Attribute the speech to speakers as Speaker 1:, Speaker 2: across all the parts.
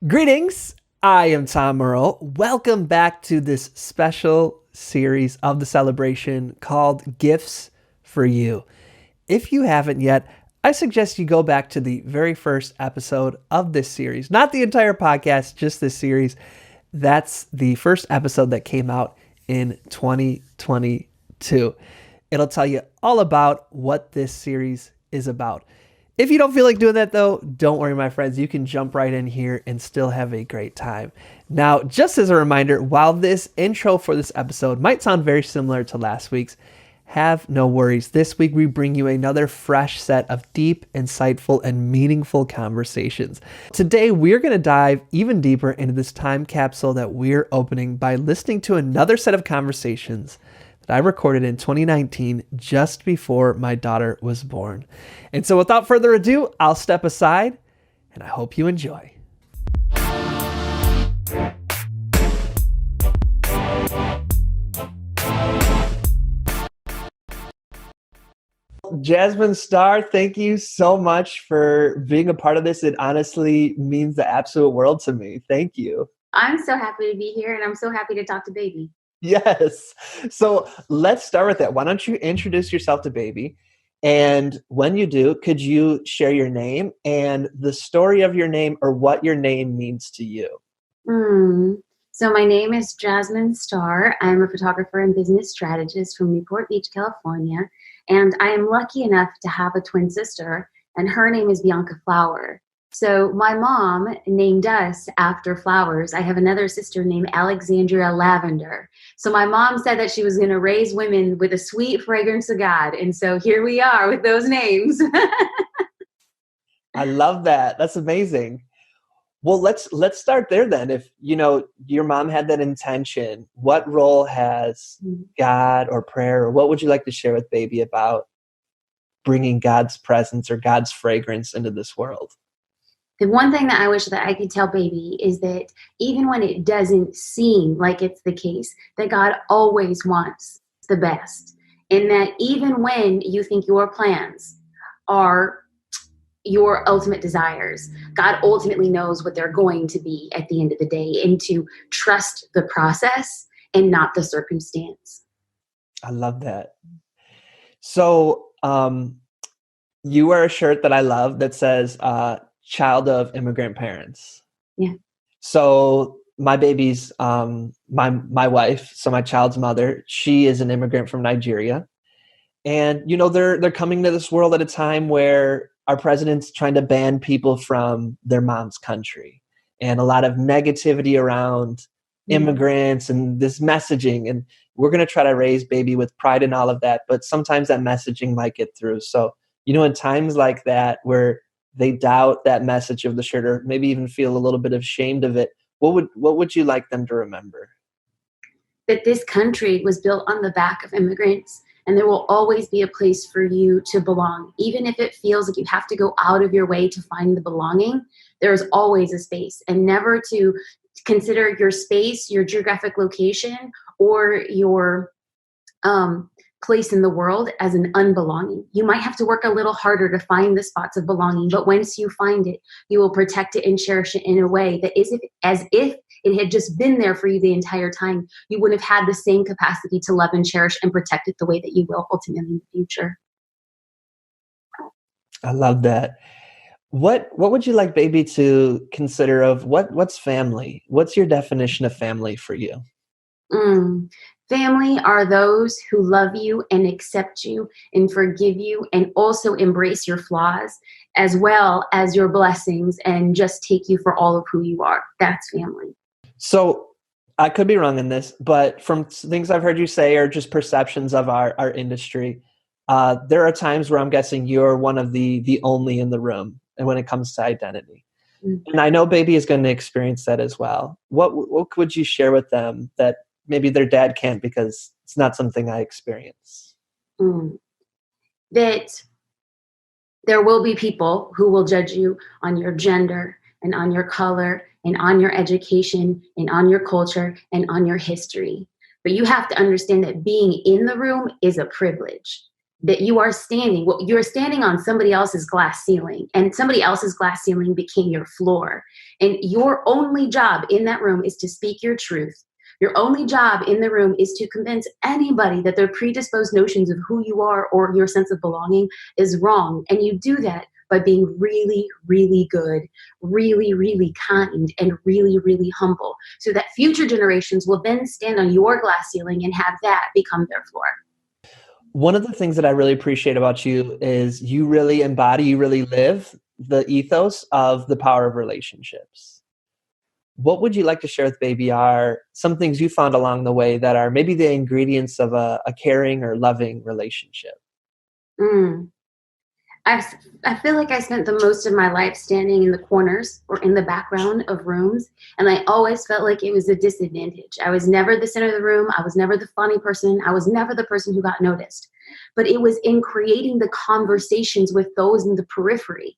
Speaker 1: Greetings, I am Tom Merle. Welcome back to this special series of the celebration called Gifts for You. If you haven't yet, I suggest you go back to the very first episode of this series. Not the entire podcast, just this series. That's the first episode that came out in 2022. It'll tell you all about what this series is about. If you don't feel like doing that though, don't worry, my friends. You can jump right in here and still have a great time. Now, just as a reminder, while this intro for this episode might sound very similar to last week's, have no worries. This week we bring you another fresh set of deep, insightful, and meaningful conversations. Today we're going to dive even deeper into this time capsule that we're opening by listening to another set of conversations that I recorded in 2019 just before my daughter was born. And so without further ado, I'll step aside and I hope you enjoy. Jasmine Starr, thank you so much for being a part of this. It honestly means the absolute world to me. Thank you.
Speaker 2: I'm so happy to be here, and I'm so happy to talk to Baby.
Speaker 1: Yes. So let's start with that. Why don't you introduce yourself to Baby? And when you do, could you share your name and the story of your name or what your name means to you?
Speaker 2: So my name is Jasmine Starr. I'm a photographer and business strategist from Newport Beach, California. And I am lucky enough to have a twin sister, and her name is Bianca Flower. So my mom named us after flowers. I have another sister named Alexandria Lavender. So my mom said that she was going to raise women with a sweet fragrance of God. And so here we are with those names.
Speaker 1: I love that. That's amazing. Well, let's start there then. If, your mom had that intention, what role has God or prayer, or what would you like to share with Baby about bringing God's presence or God's fragrance into this world?
Speaker 2: The one thing that I wish that I could tell Baby is that even when it doesn't seem like it's the case, that God always wants the best. And that even when you think your plans are your ultimate desires, God ultimately knows what they're going to be at the end of the day, and to trust the process and not the circumstance.
Speaker 1: I love that. So you wear a shirt that I love that says child of immigrant parents.
Speaker 2: Yeah.
Speaker 1: So my baby's my wife, so my child's mother, she is an immigrant from Nigeria. And they're coming to this world at a time where our president's trying to ban people from their mom's country, and a lot of negativity around immigrants and this messaging. And we're going to try to raise Baby with pride and all of that. But sometimes that messaging might get through. So, in times like that where they doubt that message of the shirt, or maybe even feel a little bit ashamed of it, what would you like them to remember?
Speaker 2: That this country was built on the back of immigrants, and there will always be a place for you to belong. Even if it feels like you have to go out of your way to find the belonging, there's always a space. And never to consider your space, your geographic location, or your place in the world as an unbelonging. You might have to work a little harder to find the spots of belonging, but once you find it, you will protect it and cherish it in a way that is as if it had just been there for you the entire time. You would have had the same capacity to love and cherish and protect it the way that you will ultimately in the future.
Speaker 1: I love that. What would you like Baby to consider of what's family? What's your definition of family for you?
Speaker 2: Family are those who love you and accept you and forgive you and also embrace your flaws as well as your blessings and just take you for all of who you are. That's family.
Speaker 1: So I could be wrong in this, but from things I've heard you say or just perceptions of our industry, there are times where I'm guessing you're one of the only in the room, and when it comes to identity. Mm-hmm. And I know Baby is going to experience that as well. What would you share with them that maybe their dad can't, because it's not something I experience?
Speaker 2: That there will be people who will judge you on your gender and on your color and on your education and on your culture and on your history. But you have to understand that being in the room is a privilege. that you're standing on somebody else's glass ceiling, and somebody else's glass ceiling became your floor. And your only job in that room is to speak your truth. Your only job in the room is to convince anybody that their predisposed notions of who you are or your sense of belonging is wrong. And you do that by being really, really good, really, really kind, and really, really humble, so that future generations will then stand on your glass ceiling and have that become their floor.
Speaker 1: One of the things that I really appreciate about you is you really embody, you really live the ethos of the power of relationships. What would you like to share with baby are some things you found along the way that are maybe the ingredients of a caring or loving relationship?
Speaker 2: Mm. I feel like I spent the most of my life standing in the corners or in the background of rooms, and I always felt like it was a disadvantage. I was never the center of the room. I was never the funny person. I was never the person who got noticed. But it was in creating the conversations with those in the periphery,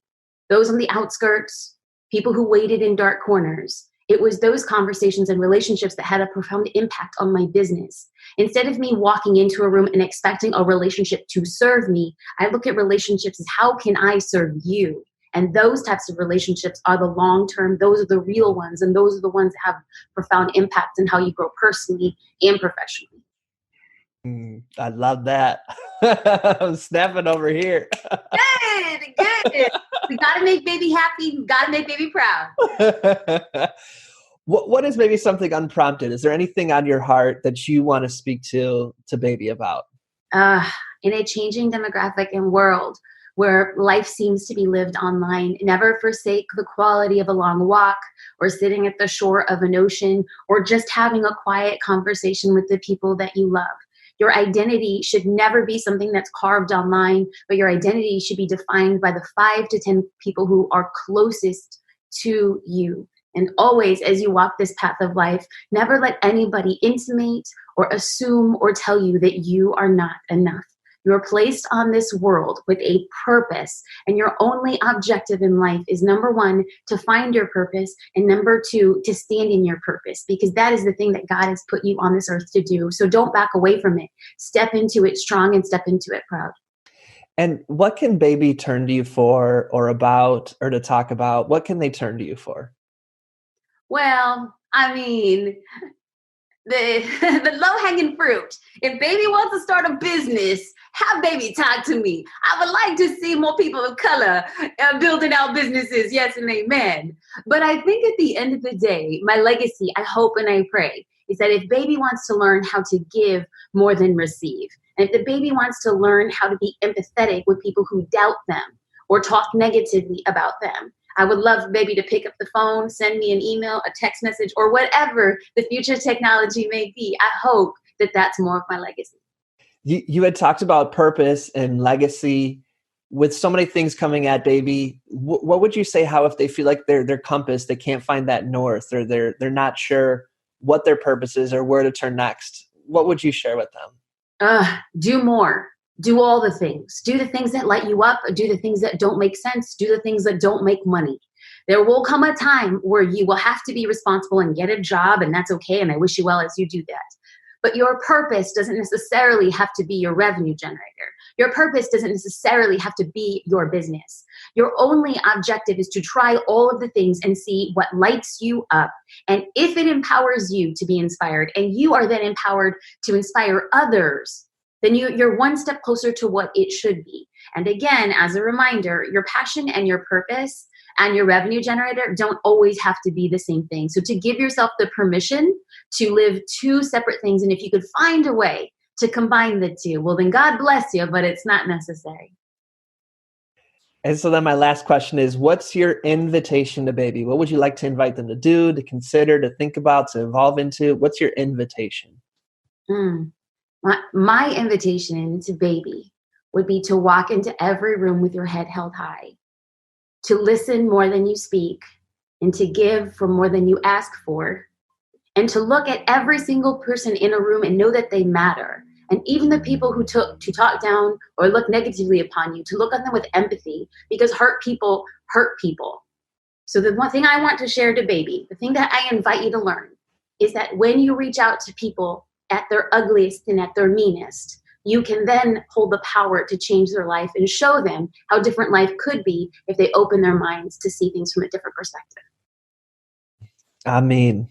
Speaker 2: those on the outskirts, people who waited in dark corners. It was those conversations and relationships that had a profound impact on my business. Instead of me walking into a room and expecting a relationship to serve me, I look at relationships as how can I serve you? And those types of relationships are the long term, those are the real ones, and those are the ones that have profound impact in how you grow personally and professionally.
Speaker 1: I love that. I'm snapping over here.
Speaker 2: Good, good. We got to make baby happy. We got to make baby proud.
Speaker 1: What is maybe something unprompted? Is there anything on your heart that you want to speak to baby about?
Speaker 2: In a changing demographic and world where life seems to be lived online, never forsake the quality of a long walk or sitting at the shore of an ocean or just having a quiet conversation with the people that you love. Your identity should never be something that's carved online, but your identity should be defined by the 5 to 10 people who are closest to you. And always, as you walk this path of life, never let anybody intimate or assume or tell you that you are not enough. You are placed on this world with a purpose, and your only objective in life is, number 1, to find your purpose, and number 2, to stand in your purpose, because that is the thing that God has put you on this earth to do. So don't back away from it. Step into it strong and step into it proud.
Speaker 1: And what can baby turn to you for or about or to talk about? What can they turn to you for?
Speaker 2: Well, I mean, the low-hanging fruit. If baby wants to start a business, have baby talk to me. I would like to see more people of color building out businesses. Yes and amen. But I think at the end of the day, my legacy, I hope and I pray, is that if baby wants to learn how to give more than receive, and if the baby wants to learn how to be empathetic with people who doubt them or talk negatively about them, I would love baby to pick up the phone, send me an email, a text message, or whatever the future technology may be. I hope that that's more of my legacy.
Speaker 1: You had talked about purpose and legacy. With so many things coming at baby, what would you say, how if they feel like their compass, they can't find that north, or they're not sure what their purpose is or where to turn next? What would you share with them?
Speaker 2: Do more. Do all the things. Do the things that light you up. Do the things that don't make sense. Do the things that don't make money. There will come a time where you will have to be responsible and get a job, and that's okay, and I wish you well as you do that. But your purpose doesn't necessarily have to be your revenue generator. Your purpose doesn't necessarily have to be your business. Your only objective is to try all of the things and see what lights you up. And if it empowers you to be inspired, and you are then empowered to inspire others, then you're one step closer to what it should be. And again, as a reminder, your passion and your purpose and your revenue generator don't always have to be the same thing. So to give yourself the permission to live 2 separate things, and if you could find a way to combine the 2, well, then God bless you, but it's not necessary.
Speaker 1: And so then my last question is, what's your invitation to baby? What would you like to invite them to do, to consider, to think about, to evolve into? What's your invitation?
Speaker 2: My invitation to baby would be to walk into every room with your head held high, to listen more than you speak, and to give for more than you ask for, and to look at every single person in a room and know that they matter. And even the people who took to talk down or look negatively upon you, to look at them with empathy, because hurt people hurt people. So the one thing I want to share to baby, the thing that I invite you to learn, is that when you reach out to people at their ugliest and at their meanest, you can then hold the power to change their life and show them how different life could be if they open their minds to see things from a different perspective.
Speaker 1: I mean,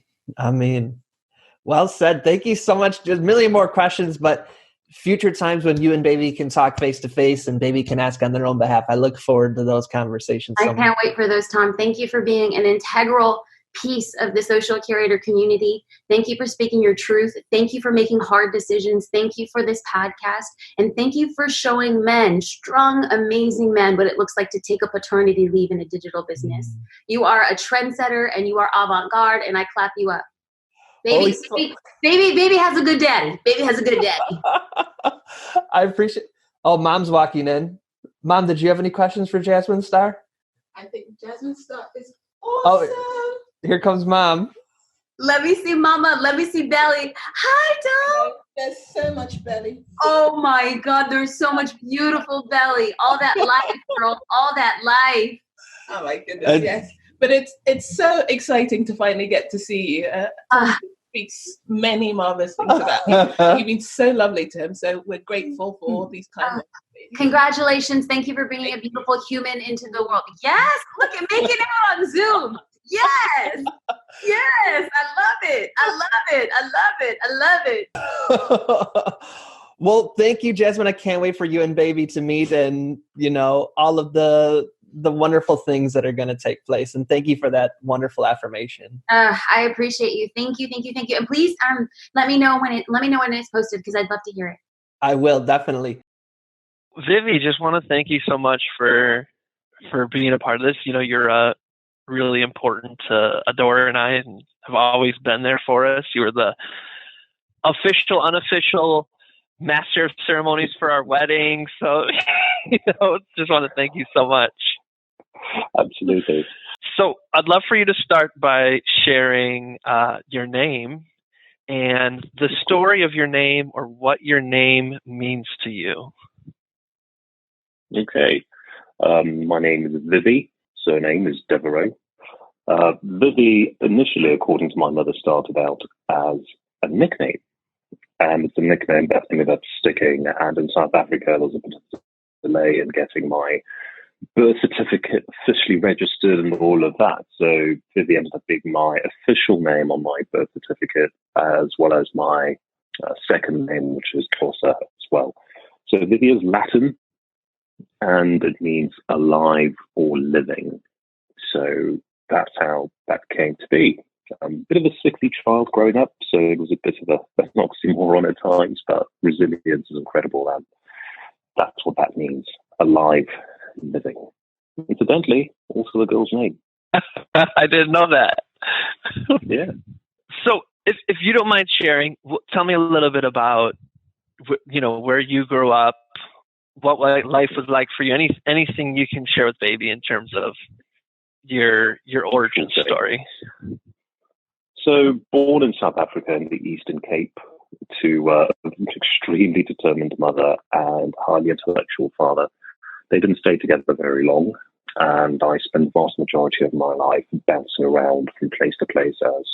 Speaker 1: well said. Thank you so much. There's a million more questions, but future times when you and baby can talk face to face and baby can ask on their own behalf, I look forward to those conversations.
Speaker 2: I can't wait for those, Tom. Thank you for being an integral piece of the social curator community. Thank you for speaking your truth. Thank you for making hard decisions. Thank you for this podcast. And thank you for showing men, strong, amazing men, what it looks like to take a paternity leave in a digital business. You are a trendsetter and you are avant-garde, and I clap you up. Baby has a good daddy. Baby has a good daddy.
Speaker 1: I appreciate. Oh, Mom's walking in. Mom, did you have any questions for Jasmine Star?
Speaker 3: I think Jasmine Star is awesome.
Speaker 1: Oh, here comes Mom.
Speaker 2: Let me see Mama. Let me see Belly. Hi, Tom.
Speaker 3: There's so much belly.
Speaker 2: Oh my God, there's so much beautiful belly. All that life, girl. All that life.
Speaker 3: Oh my goodness, yes. But it's so exciting to finally get to see you. Speaks many marvelous things about you. You've been so lovely to him, so we're grateful for all these kind of things.
Speaker 2: Congratulations. Thank you for bringing a beautiful human into the world. Yes, look at making it out on Zoom. Yes, I love it.
Speaker 1: Well, thank you, Jasmine. I can't wait for you and baby to meet and, all of the wonderful things that are going to take place. And thank you for that wonderful affirmation.
Speaker 2: I appreciate you. Thank you. And please let me know when it's posted, because I'd love to hear it.
Speaker 1: I will, definitely.
Speaker 4: Vivi, just want to thank you so much for being a part of this. You're really important to Adora and I, and have always been there for us. You were the official, unofficial master of ceremonies for our wedding. So, just want to thank you so much.
Speaker 5: Absolutely.
Speaker 4: So I'd love for you to start by sharing your name and the story of your name, or what your name means to you.
Speaker 5: Okay. My name is Vivi. Surname is Devereaux. Vivi, initially, according to my mother, started out as a nickname. And it's a nickname that ended up sticking. And in South Africa, there was a bit of delay in getting my birth certificate officially registered and all of that. So Vivi ended up being my official name on my birth certificate, as well as my second name, which is Corsa as well. So Vivi is Latin, and it means alive or living. So that's how that came to be. Bit of a sickly child growing up, so it was a bit of an oxymoron at times, but resilience is incredible, and that's what that means, alive, living. Incidentally, also the girl's name.
Speaker 4: I didn't know that.
Speaker 5: Yeah.
Speaker 4: So if you don't mind sharing, tell me a little bit about, where you grew up, what life was like for you, anything you can share with baby in terms of your origin story.
Speaker 5: So, born in South Africa in the Eastern Cape to an extremely determined mother and highly intellectual father. They didn't stay together very long, and I spent the vast majority of my life bouncing around from place to place as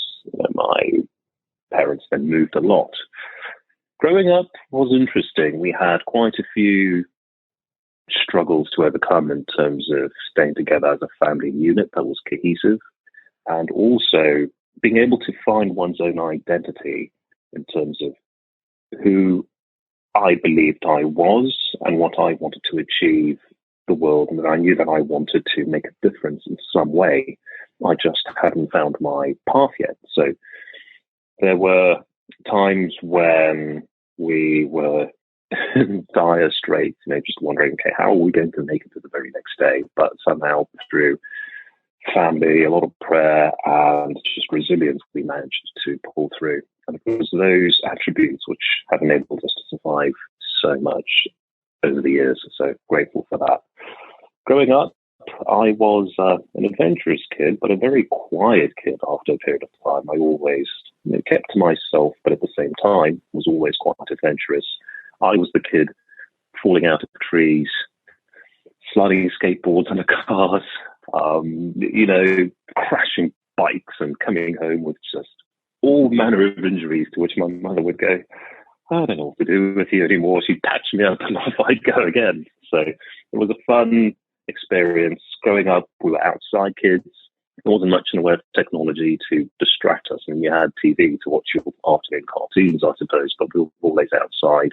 Speaker 5: my parents then moved a lot. Growing up was interesting. We had quite a few struggles to overcome in terms of staying together as a family unit that was cohesive, and also being able to find one's own identity in terms of who I believed I was and what I wanted to achieve the world, and that I knew that I wanted to make a difference in some way. I just hadn't found my path yet. So there were times when we were dire straits, just wondering, okay, how are we going to make it to the very next day? But somehow through family, a lot of prayer, and just resilience, we managed to pull through. And it was those attributes which have enabled us to survive so much over the years. So grateful for that. Growing up, I was an adventurous kid, but a very quiet kid after a period of time. I always kept to myself, but at the same time was always quite adventurous. I was the kid falling out of trees, sliding skateboards under cars, crashing bikes and coming home with just all manner of injuries, to which my mother would go, I don't know what to do with you anymore. She'd patch me up and off I'd go again. So it was a fun experience. Growing up, we were outside kids. There wasn't much in the way of technology to distract us. And you had TV to watch your afternoon cartoons, I suppose, but we were always outside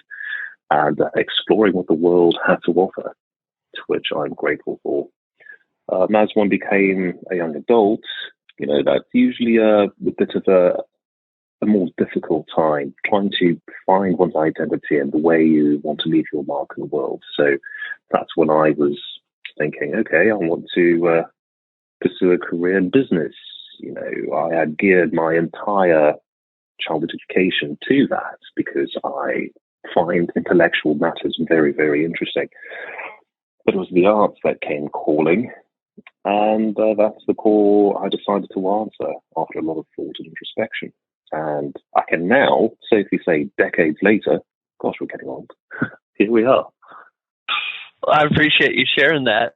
Speaker 5: and exploring what the world had to offer, to which I'm grateful for. As one became a young adult, that's usually a bit of a more difficult time trying to find one's identity and the way you want to leave your mark in the world. So that's when I was thinking, okay, I want to pursue a career in business. I had geared my entire childhood education to that because I find intellectual matters very, very interesting. But it was the arts that came calling, and that's the call I decided to answer after a lot of thought and introspection. And I can now safely say, decades later, gosh, we're getting old. Here we are.
Speaker 4: Well, I appreciate you sharing that.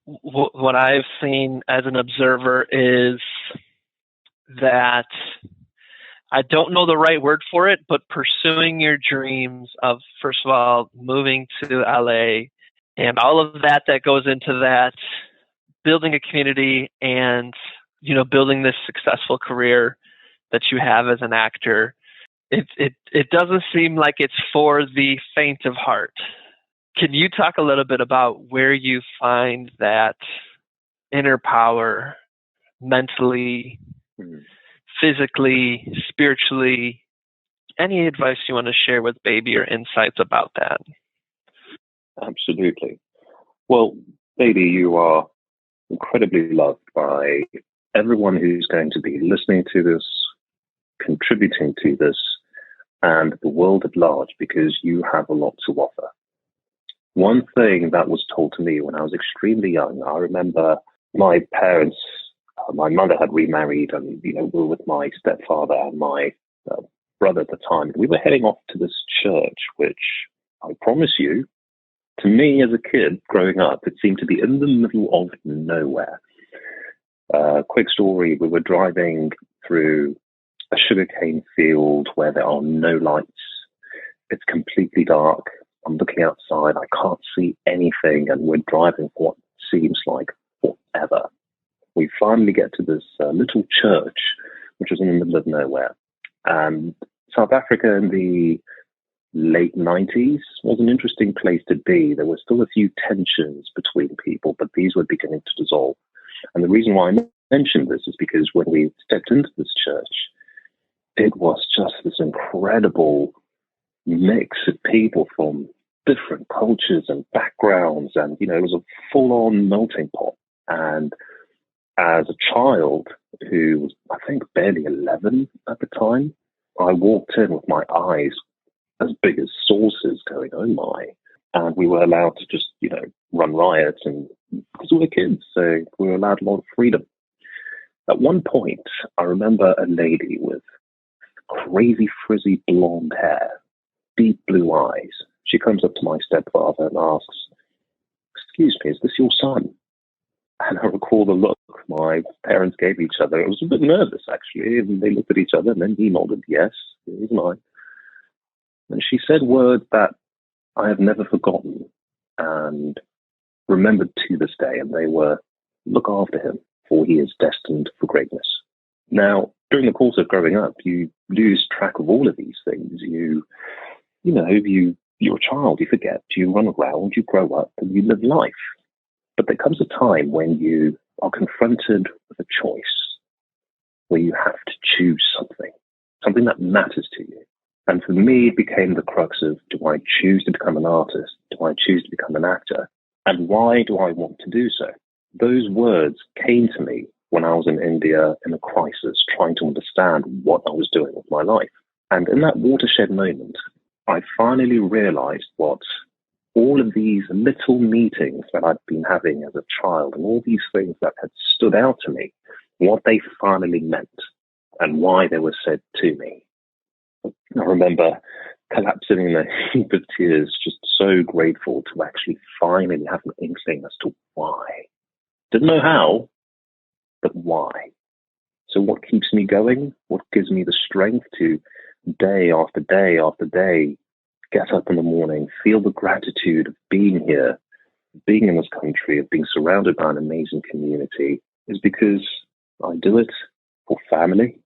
Speaker 4: What I've seen as an observer is that I don't know the right word for it, but pursuing your dreams of, first of all, moving to LA and all of that goes into that, building a community and, building this successful career that you have as an actor. It doesn't seem like it's for the faint of heart. Can you talk a little bit about where you find that inner power mentally, physically, spiritually? Any advice you want to share with Baby or insights about that?
Speaker 5: Absolutely. Well, Baby, you are incredibly loved by everyone who's going to be listening to this, contributing to this, and the world at large, because you have a lot to offer. One thing that was told to me when I was extremely young, I remember my parents, my mother had remarried, and we were with my stepfather and my brother at the time. We were heading off to this church, which I promise you, to me as a kid growing up, it seemed to be in the middle of nowhere. Quick story: we were driving through a sugarcane field where there are no lights. It's completely dark. I'm looking outside. I can't see anything, and we're driving for what seems like forever. We finally get to this little church, which is in the middle of nowhere. And South Africa in the late 90s was an interesting place to be. There were still a few tensions between people, but these were beginning to dissolve. And the reason why I mentioned this is because when we stepped into this church, it was just this incredible mix of people from different cultures and backgrounds, and it was a full-on melting pot. And as a child who was, I think, barely 11 at the time, I walked in with my eyes as big as saucers going, oh my. And we were allowed to just, run riots, and because we were kids, so we were allowed a lot of freedom. At one point, I remember a lady with crazy frizzy blonde hair, deep blue eyes. She comes up to my stepfather and asks, "Excuse me, is this your son?" And I recall the look my parents gave each other. It was a bit nervous, actually. And they looked at each other, and then he nodded, "Yes, it is mine." And she said words that I have never forgotten and remembered to this day. And they were, "Look after him, for he is destined for greatness." Now, during the course of growing up, you lose track of all of these things. You're a child, you forget, you run around, you grow up, and you live life. But there comes a time when you are confronted with a choice, where you have to choose something that matters to you. And for me, it became the crux of, do I choose to become an artist? Do I choose to become an actor? And why do I want to do so? Those words came to me when I was in India in a crisis, trying to understand what I was doing with my life. And in that watershed moment, I finally realized what all of these little meetings that I'd been having as a child and all these things that had stood out to me, what they finally meant and why they were said to me. I remember collapsing in a heap of tears, just so grateful to actually finally have an inkling as to why. Didn't know how, but why. So what keeps me going? What gives me the strength to day after day after day, get up in the morning, feel the gratitude of being here, being in this country, of being surrounded by an amazing community, is because I do it for family.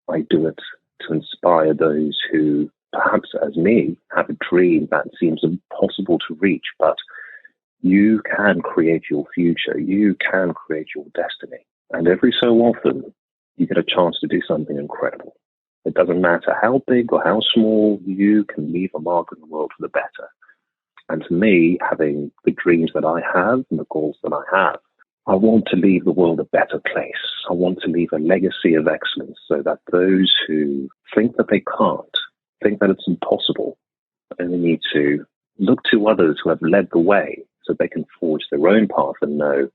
Speaker 5: I do it to inspire those who, perhaps as me, have a dream that seems impossible to reach, but you can create your future. You can create your destiny. And every so often, you get a chance to do something incredible. It doesn't matter how big or how small, you can leave a mark in the world for the better. And to me, having the dreams that I have and the goals that I have, I want to leave the world a better place. I want to leave a legacy of excellence so that those who think that they can't, think that it's impossible, only need to look to others who have led the way so they can forge their own path and know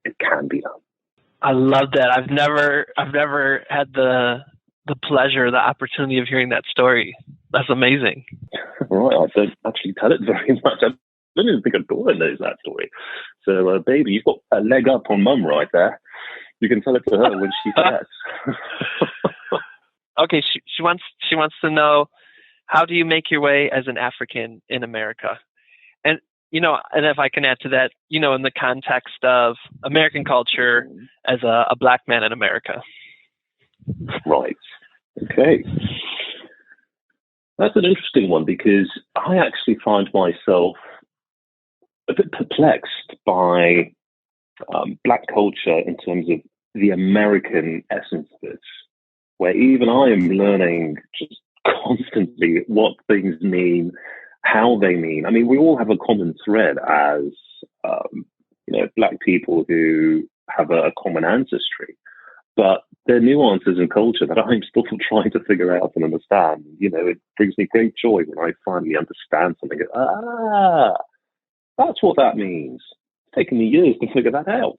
Speaker 5: it can be done.
Speaker 4: I love that. I've never had the pleasure, the opportunity of hearing that story. That's amazing.
Speaker 5: Right, I don't actually tell it very much. I don't even think Adora knows that story. So, baby, you've got a leg up on Mum right there. You can tell it to her when she forgets.
Speaker 4: Okay, she wants to know, how do you make your way as an African in America? And and if I can add to that, in the context of American culture as a Black man in America.
Speaker 5: Right. Okay. That's an interesting one, because I actually find myself a bit perplexed by Black culture in terms of the American essence of it, where even I am learning just constantly what things mean, how they mean. I mean, we all have a common thread as, Black people who have a common ancestry, but there are nuances in culture that I'm still trying to figure out and understand. It brings me great joy when I finally understand something. That's what that means. It's taken me years to figure that out.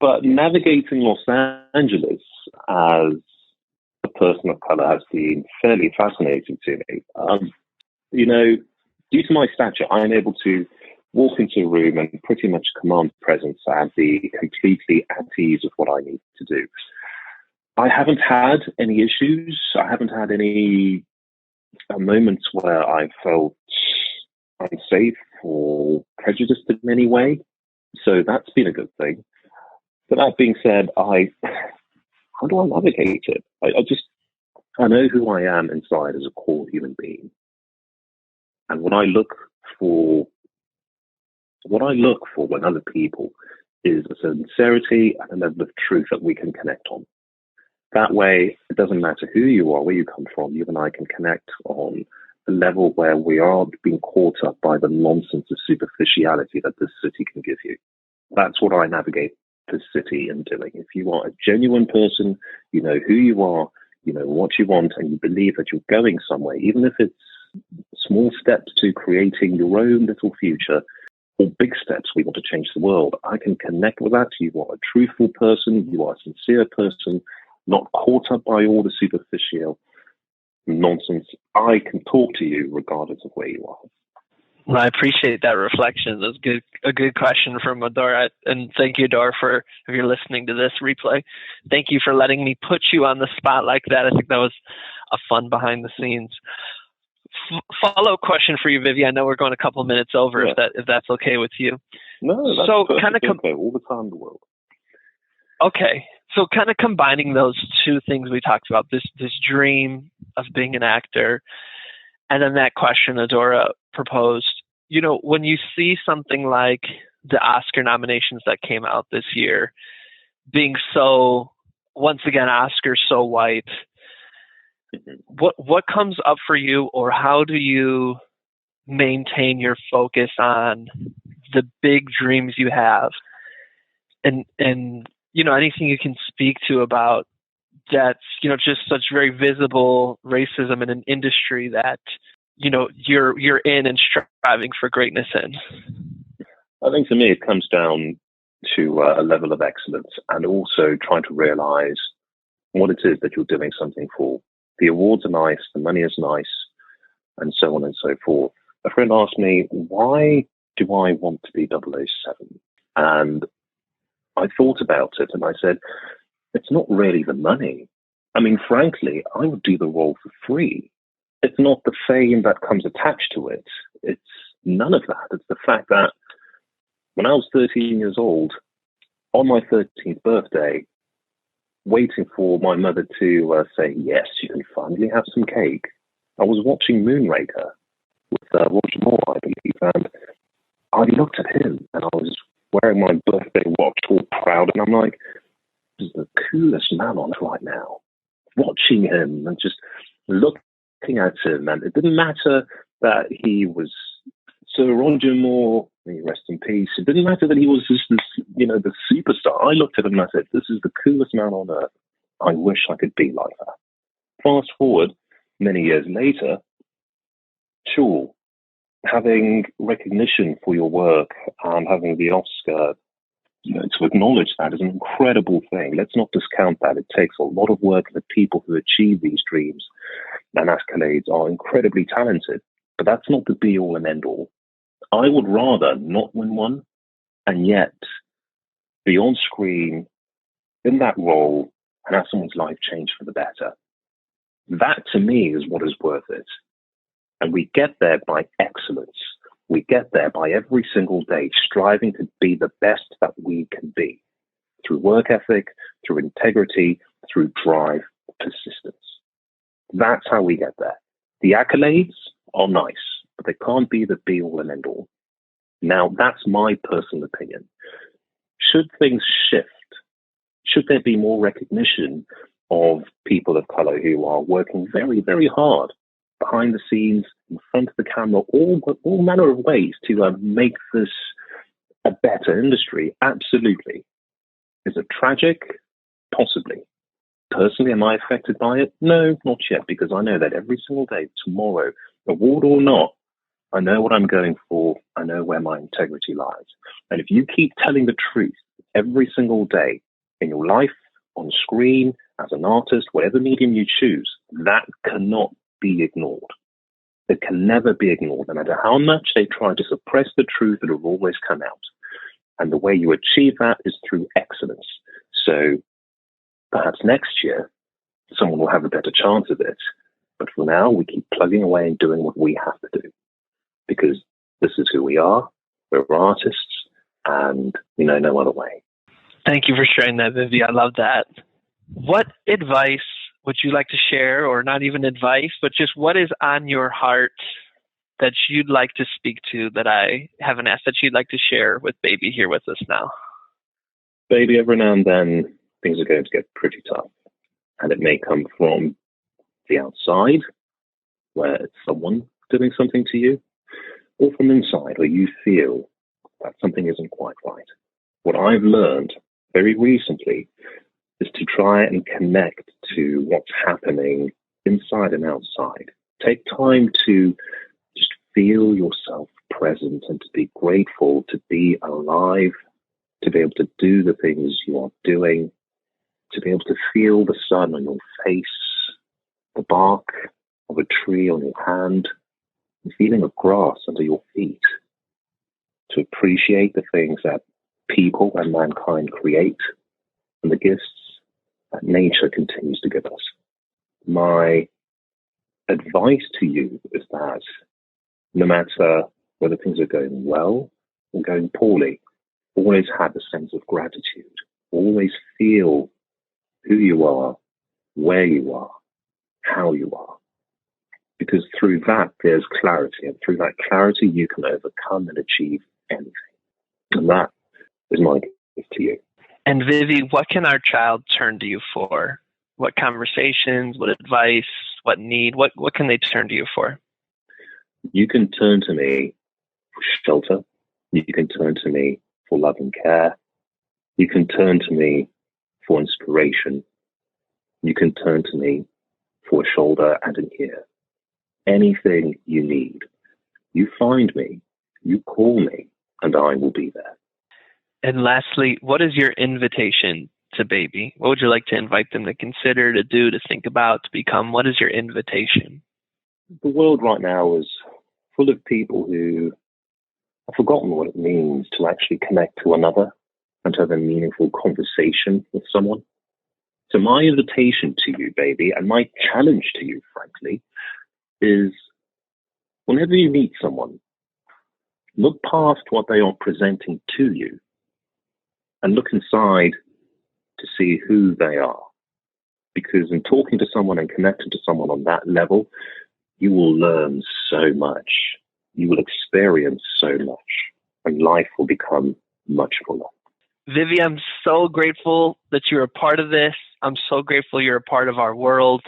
Speaker 5: But navigating Los Angeles as a person of color has been fairly fascinating to me. Due to my stature, I am able to walk into a room and pretty much command presence and be completely at ease with what I need to do. I haven't had any issues. I haven't had any moments where I felt unsafe or prejudiced in any way. So that's been a good thing. But that being said, how do I navigate it? I know who I am inside as a core human being. And what I look for when other people is a sincerity and a level of truth that we can connect on. That way, it doesn't matter who you are, where you come from, you and I can connect on a level where we aren't being caught up by the nonsense of superficiality that this city can give you. That's what I navigate this city in doing. If you are a genuine person, you know who you are, you know what you want, and you believe that you're going somewhere, even if it's small steps to creating your own little future, or big steps, we want to change the world. I can connect with that. You are a truthful person. You are a sincere person, not caught up by all the superficial nonsense. I can talk to you regardless of where you are.
Speaker 4: Well, I appreciate that reflection. That's a good question from Adora. And thank you, Adora, if you're listening to this replay. Thank you for letting me put you on the spot like that. I think that was a fun behind the scenes. Follow-up question for you, Vivi. I know we're going a couple of minutes over,
Speaker 5: yeah.
Speaker 4: if that's okay with you.
Speaker 5: No, that's
Speaker 4: so
Speaker 5: okay. All the time in the world.
Speaker 4: Okay. So kind of combining those two things we talked about, this dream of being an actor, and then that question Adora proposed, when you see something like the Oscar nominations that came out this year, being so, once again, Oscars so white, what comes up for you, or how do you maintain your focus on the big dreams you have, and anything you can speak to about that's just such very visible racism in an industry that you're in and striving for greatness in?
Speaker 5: I think for me it comes down to a level of excellence, and also trying to realize what it is that you're doing something for. The awards are nice, the money is nice, and so on and so forth. A friend asked me, why do I want to be 007? And I thought about it and I said, it's not really the money. I mean, frankly, I would do the role for free. It's not the fame that comes attached to it. It's none of that. It's the fact that when I was 13 years old, on my 13th birthday, waiting for my mother to say, yes, you can finally have some cake, I was watching Moonraker with Roger Moore, I believe, and I looked at him and I was wearing my birthday watch all proud, and I'm like, this is the coolest man on earth right now. Watching him and just looking at him, and it didn't matter that he was Sir Roger Moore, may he rest in peace. It didn't matter that he was just this, the superstar. I looked at him and I said, this is the coolest man on earth. I wish I could be like that. Fast forward many years later, sure, having recognition for your work and having the Oscar, to acknowledge that is an incredible thing. Let's not discount that. It takes a lot of work, and the people who achieve these dreams and accolades are incredibly talented. But that's not the be-all and end-all. I would rather not win one and yet be on screen in that role and have someone's life change for the better. That, to me, is what is worth it. And we get there by excellence. We get there by every single day striving to be the best that we can be through work ethic, through integrity, through drive, persistence. That's how we get there. The accolades are nice, but they can't be the be-all and end-all. Now, that's my personal opinion. Should things shift? Should there be more recognition of people of color who are working very, very hard behind the scenes, in front of the camera, all manner of ways to make this a better industry? Absolutely. Is it tragic? Possibly. Personally, am I affected by it? No, not yet, because I know that every single day, tomorrow, award or not, I know what I'm going for. I know where my integrity lies. And if you keep telling the truth every single day in your life, on screen, as an artist, whatever medium you choose, that cannot be ignored. It can never be ignored. No matter how much they try to suppress the truth, it will always come out. And the way you achieve that is through excellence. So perhaps next year, someone will have a better chance of it. But for now, we keep plugging away and doing what we have to do. Because this is who we are. We're artists, and we know no other way.
Speaker 4: Thank you for sharing that, Vivi. I love that. What advice would you like to share, or not even advice, but just what is on your heart that you'd like to speak to that I haven't asked, that you'd like to share with Baby here with us now?
Speaker 5: Baby, every now and then, things are going to get pretty tough. And it may come from the outside, where it's someone doing something to you, or from inside, where you feel that something isn't quite right. What I've learned very recently is to try and connect to what's happening inside and outside. Take time to just feel yourself present and to be grateful to be alive, to be able to do the things you are doing, to be able to feel the sun on your face, the bark of a tree on your hand, the feeling of grass under your feet, to appreciate the things that people and mankind create and the gifts that nature continues to give us. My advice to you is that no matter whether things are going well or going poorly, always have a sense of gratitude. Always feel who you are, where you are, how you are. Because through that, there's clarity. And through that clarity, you can overcome and achieve anything. And that is my gift to you.
Speaker 4: And Vivi, what can our child turn to you for? What conversations, what advice, what need, what can they turn to you for?
Speaker 5: You can turn to me for shelter. You can turn to me for love and care. You can turn to me for inspiration. You can turn to me for a shoulder and an ear. Anything you need, you find me, you call me, and I will be there.
Speaker 4: And lastly, what is your invitation to Baby? What would you like to invite them to consider, to do, to think about, to become? What is your invitation?
Speaker 5: The world right now is full of people who have forgotten what it means to actually connect to another and to have a meaningful conversation with someone. So my invitation to you, baby, and my challenge to you, frankly, is whenever you meet someone, look past what they are presenting to you and look inside to see who they are. Because in talking to someone and connecting to someone on that level, you will learn so much. You will experience so much, and life will become much fuller.
Speaker 4: Vivi, I'm so grateful that you're a part of this. I'm so grateful you're a part of our world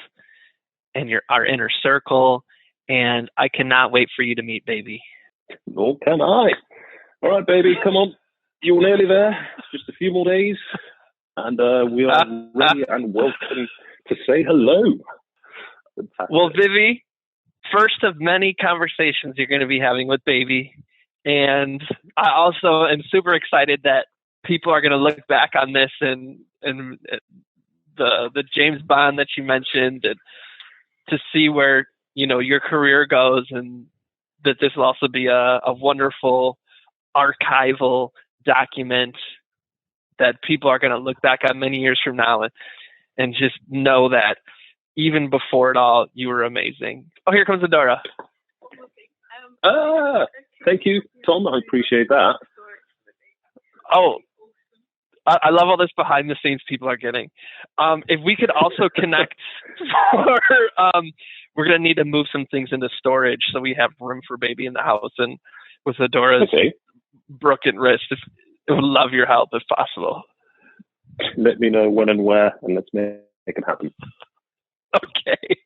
Speaker 4: and our inner circle. And I cannot wait for you to meet baby.
Speaker 5: Nor can I. All right, baby, come on. You're nearly there. Just a few more days. And we are ready and welcome to say hello. Fantastic.
Speaker 4: Well, Vivi, first of many conversations you're going to be having with baby. And I also am super excited that people are going to look back on this and the James Bond that you mentioned, and to see where, you know, your career goes, and that this will also be a wonderful archival document that people are going to look back on many years from now and just know that even before it all, you were amazing. Oh, here comes Adora.
Speaker 5: Thank you, Tom. I appreciate that.
Speaker 4: Oh, I love all this behind the scenes people are getting. If we could also connect we're going to need to move some things into storage so we have room for baby in the house, and with Adora's broken wrist, I would love your help if possible.
Speaker 5: Let me know when and where, and let's make it happen.
Speaker 4: Okay.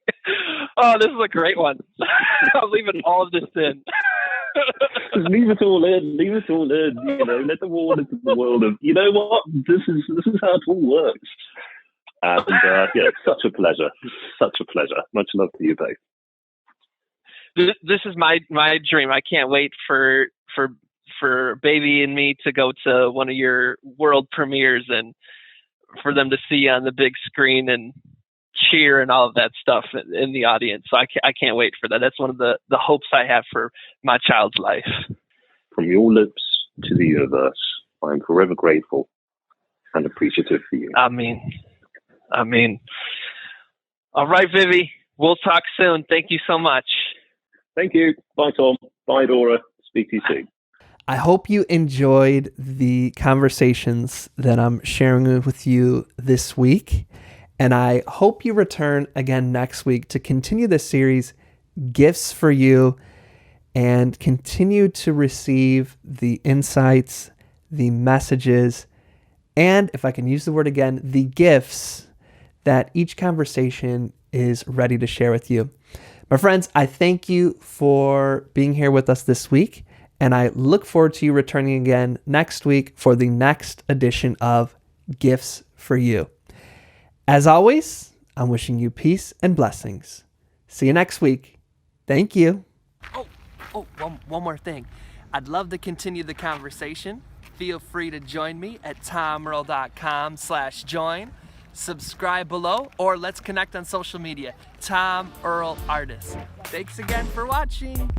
Speaker 4: Oh, this is a great one. I'm leaving all of this in.
Speaker 5: Just leave it all in. Leave it all in. You know, let them all into the world of. You know what? This is how it all works. And yeah, such a pleasure. Such a pleasure. Much love to you both.
Speaker 4: This is my dream. I can't wait for baby and me to go to one of your world premieres and for them to see you on the big screen and cheer and all of that stuff in the audience. So I can't wait for that. That's one of the hopes I have for my child's life.
Speaker 5: From your lips to the universe, I'm forever grateful and appreciative for you.
Speaker 4: I mean. All right, Vivi. We'll talk soon. Thank you so much.
Speaker 5: Thank you. Bye, Tom. Bye, Dora. Speak to you soon.
Speaker 1: I hope you enjoyed the conversations that I'm sharing with you this week. And I hope you return again next week to continue this series, Gifts for You, and continue to receive the insights, the messages, and if I can use the word again, the gifts that each conversation is ready to share with you. My friends, I thank you for being here with us this week, and I look forward to you returning again next week for the next edition of Gifts for You. As always, I'm wishing you peace and blessings. See you next week. Thank you. One more thing. I'd love to continue the conversation. Feel free to join me at tomearl.com/join. Subscribe below, or let's connect on social media. Tom Earl Artist. Thanks again for watching.